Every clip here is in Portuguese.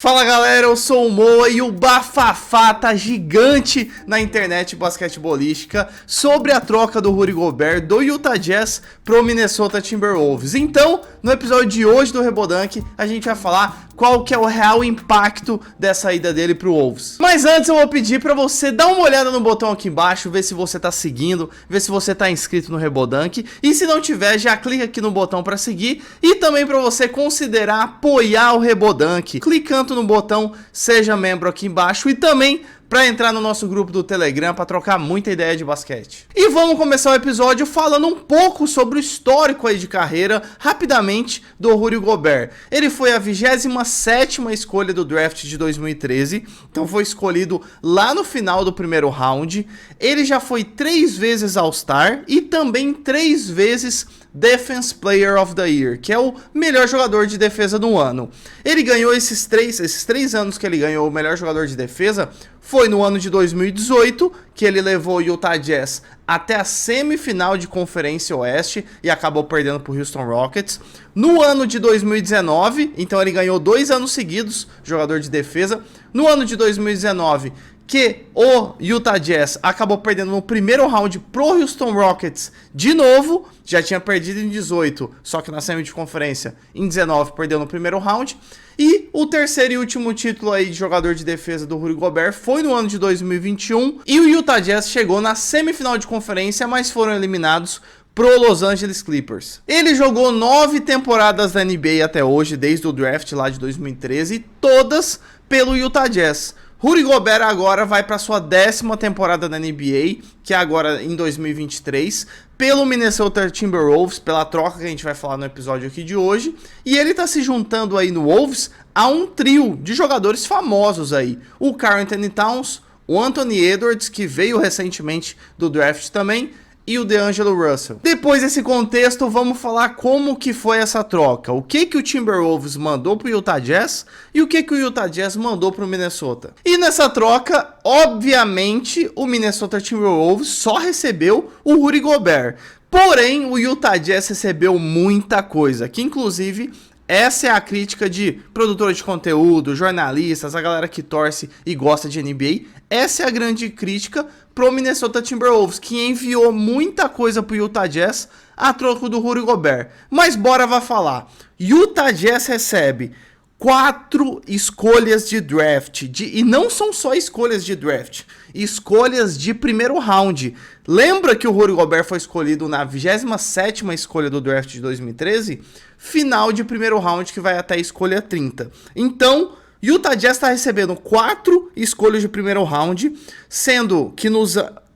Fala galera, eu sou o Moa e o bafafá tá gigante na internet basquetebolística sobre a troca do Rudy Gobert do Utah Jazz pro Minnesota Timberwolves. Então, no episódio de hoje do Rebodunk, a gente vai falar qual que é o real impacto dessa ida dele pro Wolves. Mas antes eu vou pedir pra você dar uma olhada no botão aqui embaixo, ver se você tá seguindo, ver se você tá inscrito no Rebodunk, e se não tiver, já clica aqui no botão pra seguir, e também pra você considerar apoiar o Rebodunk, clicando no botão seja membro aqui embaixo, e também para entrar no nosso grupo do Telegram para trocar muita ideia de basquete. E vamos começar o episódio falando um pouco sobre o histórico aí de carreira, rapidamente, do Rudy Gobert. Ele foi a 27ª escolha do draft de 2013, então foi escolhido lá no final do primeiro round. Ele já foi 3 vezes All-Star e também 3 vezes Defense Player of the Year, que é o melhor jogador de defesa do ano. Ele ganhou esses três anos que ele ganhou o melhor jogador de defesa. Foi no ano de 2018 que ele levou o Utah Jazz até a semifinal de Conferência Oeste e acabou perdendo para o Houston Rockets. No ano de 2019, então ele ganhou 2 anos seguidos, jogador de defesa. No ano de 2019, que o Utah Jazz acabou perdendo no primeiro round pro Houston Rockets de novo, já tinha perdido em 18, só que na semi de conferência em 19 perdeu no primeiro round. E o terceiro e último título aí de jogador de defesa do Rudy Gobert foi no ano de 2021 e o Utah Jazz chegou na semifinal de conferência, mas foram eliminados pro Los Angeles Clippers. Ele jogou 9 temporadas da NBA até hoje, desde o draft lá de 2013, todas pelo Utah Jazz. Rudy Gobert agora vai para sua 10ª temporada da NBA, que é agora em 2023, pelo Minnesota Timberwolves, pela troca que a gente vai falar no episódio aqui de hoje, e ele tá se juntando aí no Wolves a um trio de jogadores famosos aí, o Karl-Anthony Towns, o Anthony Edwards, que veio recentemente do draft também, e o D'Angelo Russell. Depois desse contexto, vamos falar como que foi essa troca. O que o Timberwolves mandou pro Utah Jazz e o que o Utah Jazz mandou pro Minnesota. E nessa troca, obviamente, o Minnesota Timberwolves só recebeu o Rudy Gobert. Porém, o Utah Jazz recebeu muita coisa, que inclusive essa é a crítica de produtores de conteúdo, jornalistas, a galera que torce e gosta de NBA. Essa é a grande crítica pro Minnesota Timberwolves, que enviou muita coisa pro Utah Jazz a troco do Rudy Gobert. Mas bora vai falar. Utah Jazz recebe 4 escolhas de draft, e não são só escolhas de draft, escolhas de primeiro round. Lembra que o Rudy Gobert foi escolhido na 27ª escolha do draft de 2013? Final de primeiro round que vai até a escolha 30. Então, Utah Jazz está recebendo 4 escolhas de primeiro round, sendo que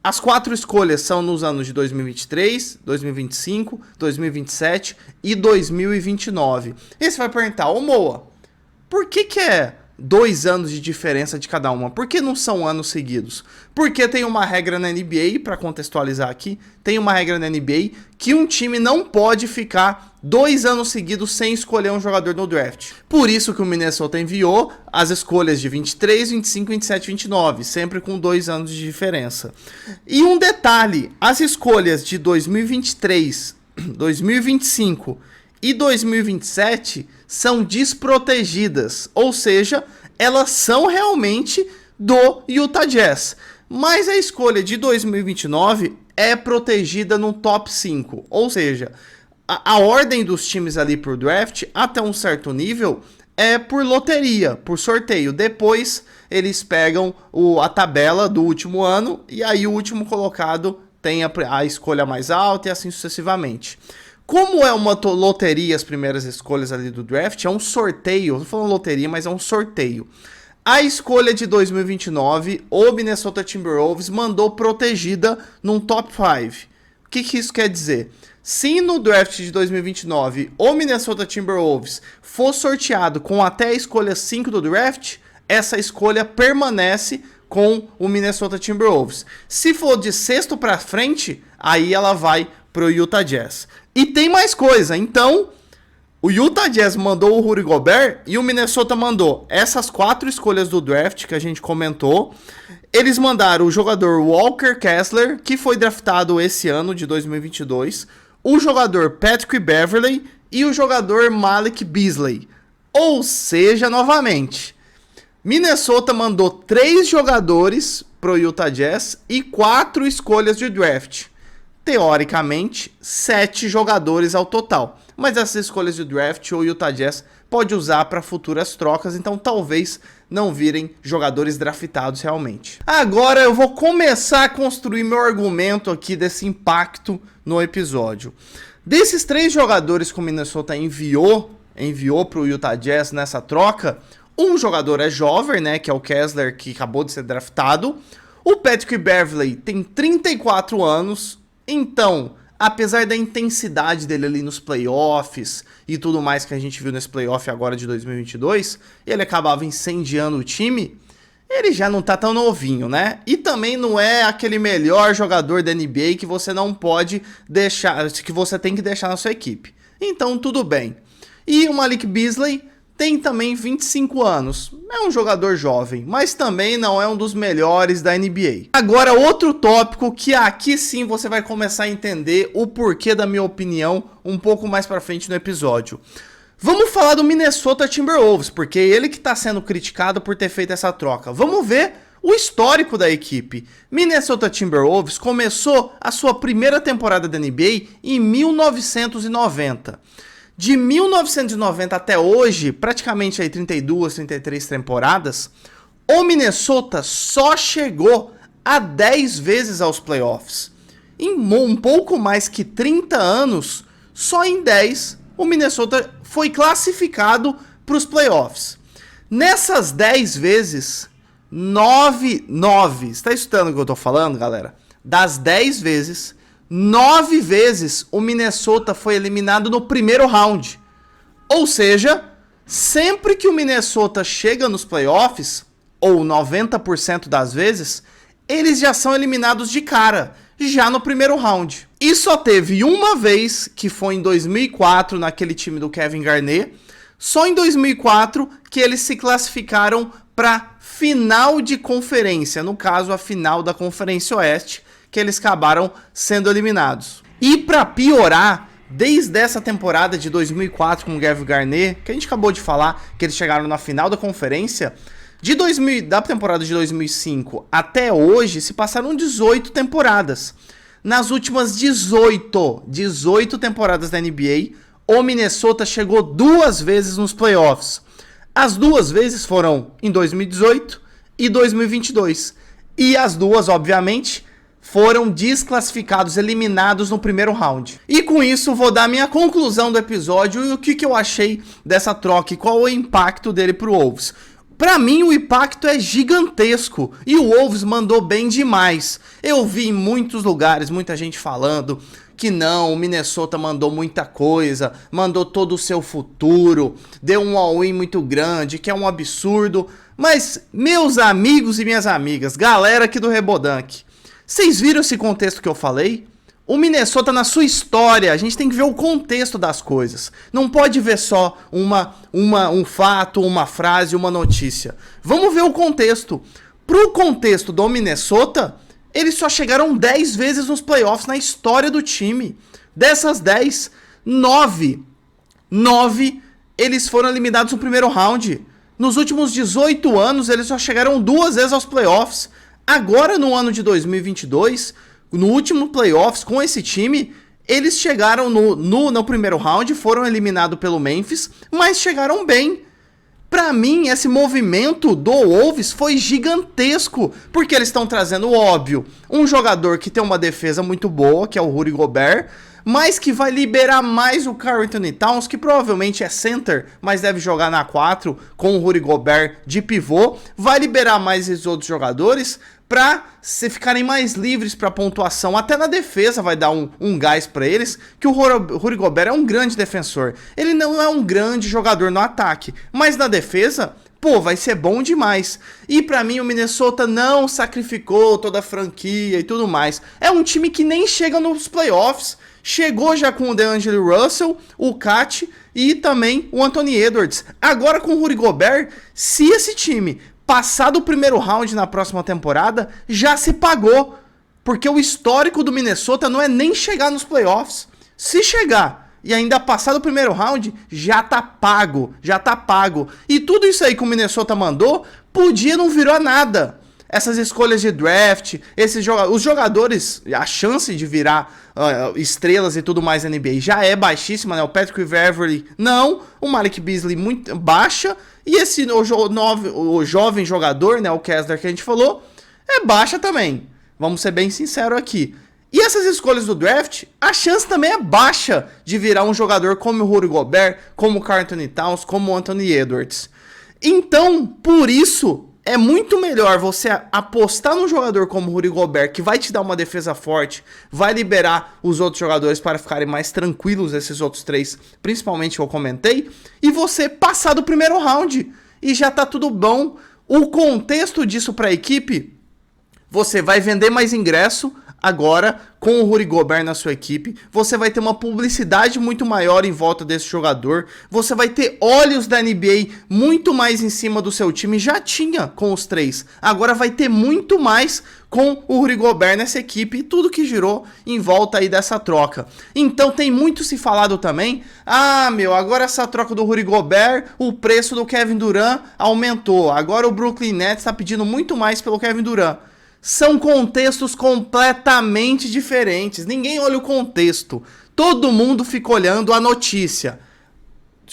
as 4 escolhas são nos anos de 2023, 2025, 2027 e 2029. E você vai perguntar, ô Moa, por que é 2 anos de diferença de cada uma? Por que não são anos seguidos? Porque tem uma regra na NBA, para contextualizar aqui, tem uma regra na NBA que um time não pode ficar 2 anos seguidos sem escolher um jogador no draft. Por isso que o Minnesota enviou as escolhas de 23, 25, 27 e 29, sempre com 2 anos de diferença. E um detalhe, as escolhas de 2023, 2025 e 2027 são desprotegidas, ou seja, elas são realmente do Utah Jazz. Mas a escolha de 2029 é protegida no top 5, ou seja, a ordem dos times ali pro draft, até um certo nível, é por loteria, por sorteio. Depois eles pegam a tabela do último ano e aí o último colocado tem a escolha mais alta e assim sucessivamente. Como é uma loteria as primeiras escolhas ali do draft, é um sorteio, não falando loteria, mas é um sorteio. A escolha de 2029, o Minnesota Timberwolves mandou protegida num top 5. O que isso quer dizer? Se no draft de 2029 o Minnesota Timberwolves for sorteado com até a escolha 5 do draft, essa escolha permanece com o Minnesota Timberwolves. Se for de sexto para frente, aí ela vai pro Utah Jazz. E tem mais coisa, então o Utah Jazz mandou o Rudy Gobert e o Minnesota mandou essas 4 escolhas do draft que a gente comentou. Eles mandaram o jogador Walker Kessler, que foi draftado esse ano de 2022, o jogador Patrick Beverley e o jogador Malik Beasley. Ou seja, novamente, Minnesota mandou 3 jogadores pro Utah Jazz e 4 escolhas de draft. Teoricamente, 7 jogadores ao total. Mas essas escolhas de draft o Utah Jazz pode usar para futuras trocas, então talvez não virem jogadores draftados realmente. Agora eu vou começar a construir meu argumento aqui desse impacto no episódio. Desses 3 jogadores que o Minnesota enviou para o Utah Jazz nessa troca, um jogador é jovem, né, que é o Kessler, que acabou de ser draftado. O Patrick Beverley tem 34 anos, então, apesar da intensidade dele ali nos playoffs e tudo mais que a gente viu nesse playoff agora de 2022, ele acabava incendiando o time, ele já não tá tão novinho, né? E também não é aquele melhor jogador da NBA que você não pode deixar, que você tem que deixar na sua equipe. Então, tudo bem. E o Malik Beasley tem também 25 anos, é um jogador jovem, mas também não é um dos melhores da NBA. Agora, outro tópico que aqui sim você vai começar a entender o porquê da minha opinião um pouco mais pra frente no episódio. Vamos falar do Minnesota Timberwolves, porque é ele que está sendo criticado por ter feito essa troca. Vamos ver o histórico da equipe. Minnesota Timberwolves começou a sua primeira temporada da NBA em 1990. De 1990 até hoje, praticamente aí 32, 33 temporadas, o Minnesota só chegou a 10 vezes aos playoffs. Em um pouco mais que 30 anos, só em 10 o Minnesota foi classificado para os playoffs. Nessas 10 vezes, 9, está escutando o que eu tô falando, galera? Das 10 vezes, 9 vezes o Minnesota foi eliminado no primeiro round. Ou seja, sempre que o Minnesota chega nos playoffs, ou 90% das vezes, eles já são eliminados de cara, já no primeiro round. E só teve uma vez, que foi em 2004, naquele time do Kevin Garnett, só em 2004 que eles se classificaram para final de conferência, no caso a final da Conferência Oeste, que eles acabaram sendo eliminados. E para piorar, desde essa temporada de 2004 com o Kevin Garnett, que a gente acabou de falar, que eles chegaram na final da conferência, da temporada de 2005 até hoje, se passaram 18 temporadas. Nas últimas 18 temporadas da NBA, o Minnesota chegou 2 vezes nos playoffs. As 2 vezes foram em 2018 e 2022. E as 2, obviamente, foram desclassificados, eliminados no primeiro round. E com isso vou dar minha conclusão do episódio e o que eu achei dessa troca e qual o impacto dele pro Wolves. Pra mim o impacto é gigantesco e o Wolves mandou bem demais. Eu vi em muitos lugares muita gente falando que não, o Minnesota mandou muita coisa, mandou todo o seu futuro, deu um all-in muito grande, que é um absurdo. Mas meus amigos e minhas amigas, galera aqui do Rebodank, vocês viram esse contexto que eu falei? O Minnesota, na sua história, a gente tem que ver o contexto das coisas. Não pode ver só um fato, uma frase, uma notícia. Vamos ver o contexto. Pro contexto do Minnesota, eles só chegaram 10 vezes nos playoffs na história do time. Dessas 10, 9 eles foram eliminados no primeiro round. Nos últimos 18 anos, eles só chegaram 2 vezes aos playoffs. Agora, no ano de 2022... no último playoffs com esse time, eles chegaram no primeiro round, foram eliminados pelo Memphis, mas chegaram bem. Pra mim, esse movimento do Wolves foi gigantesco, porque eles estão trazendo, óbvio, um jogador que tem uma defesa muito boa, que é o Rudy Gobert, mas que vai liberar mais o Karl-Anthony Towns, que provavelmente é center, mas deve jogar na 4 com o Rudy Gobert de pivô, vai liberar mais esses outros jogadores para se ficarem mais livres para pontuação. Até na defesa vai dar um gás para eles, que o Rudy Gobert é um grande defensor. Ele não é um grande jogador no ataque, mas na defesa, pô, vai ser bom demais. E pra mim o Minnesota não sacrificou toda a franquia e tudo mais. É um time que nem chega nos playoffs. Chegou já com o DeAngelo Russell, o Cat e também o Anthony Edwards. Agora com o Rudy Gobert, se esse time passar do primeiro round na próxima temporada, já se pagou. Porque o histórico do Minnesota não é nem chegar nos playoffs. Se chegar e ainda passar do primeiro round, já tá pago, já tá pago. E tudo isso aí que o Minnesota mandou, podia não virar nada. Essas escolhas de draft, os jogadores, a chance de virar estrelas e tudo mais na NBA já é baixíssima, né? O Patrick Beverley não, o Malik Beasley muito baixa, e o jovem jogador, né, o Kessler que a gente falou, é baixa também. Vamos ser bem sinceros aqui. E essas escolhas do draft, a chance também é baixa de virar um jogador como o Rudy Gobert, como o Karl Anthony Towns, como o Anthony Edwards. Então, por isso, é muito melhor você apostar num jogador como o Rudy Gobert, que vai te dar uma defesa forte, vai liberar os outros jogadores para ficarem mais tranquilos, esses outros três, principalmente que eu comentei, e você passar do primeiro round, e já tá tudo bom. O contexto disso para a equipe, você vai vender mais ingresso agora com o Rudy Gobert na sua equipe, você vai ter uma publicidade muito maior em volta desse jogador, você vai ter olhos da NBA muito mais em cima do seu time, já tinha com os três, agora vai ter muito mais com o Rudy Gobert nessa equipe e tudo que girou em volta aí dessa troca. Então tem muito se falado também, agora essa troca do Rudy Gobert, o preço do Kevin Durant aumentou, agora o Brooklyn Nets está pedindo muito mais pelo Kevin Durant. São contextos completamente diferentes. Ninguém olha o contexto. Todo mundo fica olhando a notícia.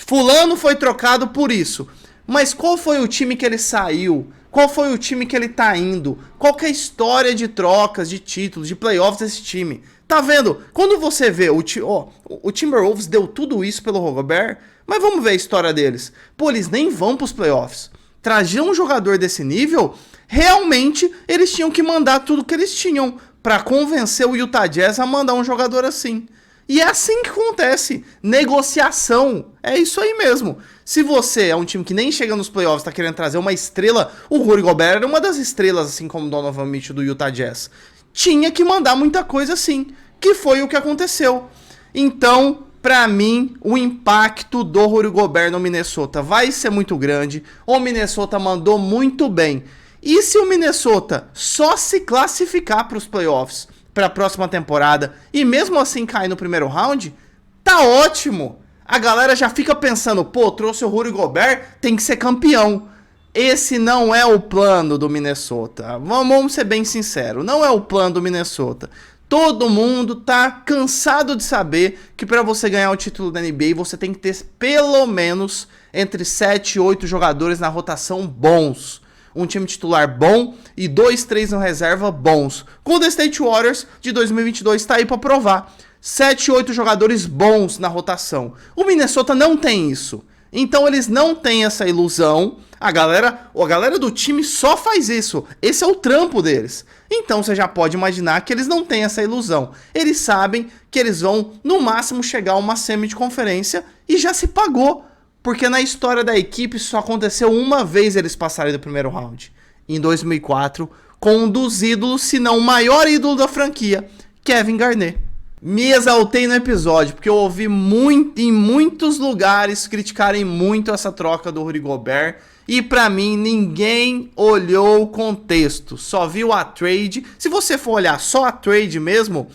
Fulano foi trocado por isso. Mas qual foi o time que ele saiu? Qual foi o time que ele tá indo? Qual que é a história de trocas, de títulos, de playoffs desse time? Tá vendo? Quando você vê o Timberwolves deu tudo isso pelo Gobert, mas vamos ver a história deles. Pô, eles nem vão pros playoffs. Trazer um jogador desse nível, realmente eles tinham que mandar tudo que eles tinham para convencer o Utah Jazz a mandar um jogador assim. E é assim que acontece. Negociação. É isso aí mesmo. Se você é um time que nem chega nos playoffs, tá querendo trazer uma estrela, o Rudy Gobert era uma das estrelas, assim como o Donovan Mitchell do Utah Jazz. Tinha que mandar muita coisa assim, que foi o que aconteceu. Então, pra mim, o impacto do Rudy Gobert no Minnesota vai ser muito grande. O Minnesota mandou muito bem. E se o Minnesota só se classificar para os playoffs para a próxima temporada e mesmo assim cair no primeiro round, tá ótimo. A galera já fica pensando, pô, trouxe o Rudy Gobert, tem que ser campeão. Esse não é o plano do Minnesota. Vamos ser bem sinceros, não é o plano do Minnesota. Todo mundo tá cansado de saber que para você ganhar o título da NBA, você tem que ter pelo menos entre 7 e 8 jogadores na rotação bons. Um time titular bom e 2, 3 no reserva bons. Golden State Warriors de 2022 tá aí para provar. 7, 8 jogadores bons na rotação. O Minnesota não tem isso. Então eles não têm essa ilusão. A galera do time só faz isso. Esse é o trampo deles. Então você já pode imaginar que eles não têm essa ilusão. Eles sabem que eles vão no máximo chegar a uma semi de conferência e já se pagou. Porque na história da equipe só aconteceu uma vez eles passarem do primeiro round. Em 2004, com um dos ídolos, se não o maior ídolo da franquia, Kevin Garnett. Me exaltei no episódio, porque eu ouvi em muitos lugares criticarem muito essa troca do Rudy Gobert. E pra mim, ninguém olhou o contexto, só viu a trade. Se você for olhar só a trade mesmo,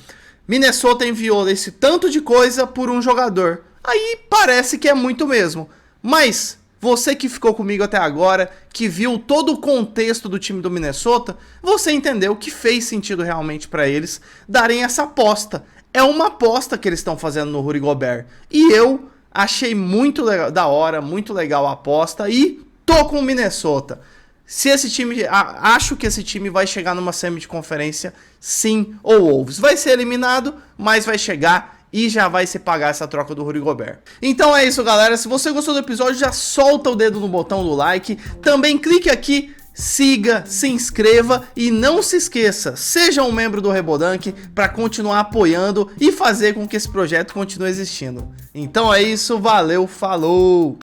Minnesota enviou esse tanto de coisa por um jogador. Aí parece que é muito mesmo. Mas você que ficou comigo até agora, que viu todo o contexto do time do Minnesota, você entendeu que fez sentido realmente para eles darem essa aposta. É uma aposta que eles estão fazendo no Rudy Gobert. E eu achei muito legal, da hora, muito legal a aposta e tô com o Minnesota. Se esse time, acho que esse time vai chegar numa semi de conferência, sim ou Wolves. Vai ser eliminado, mas vai chegar e já vai se pagar essa troca do Rudy Gobert. Então é isso, galera. Se você gostou do episódio, já solta o dedo no botão do like. Também clique aqui, siga, se inscreva e não se esqueça, seja um membro do Rebodank para continuar apoiando e fazer com que esse projeto continue existindo. Então é isso, valeu, falou!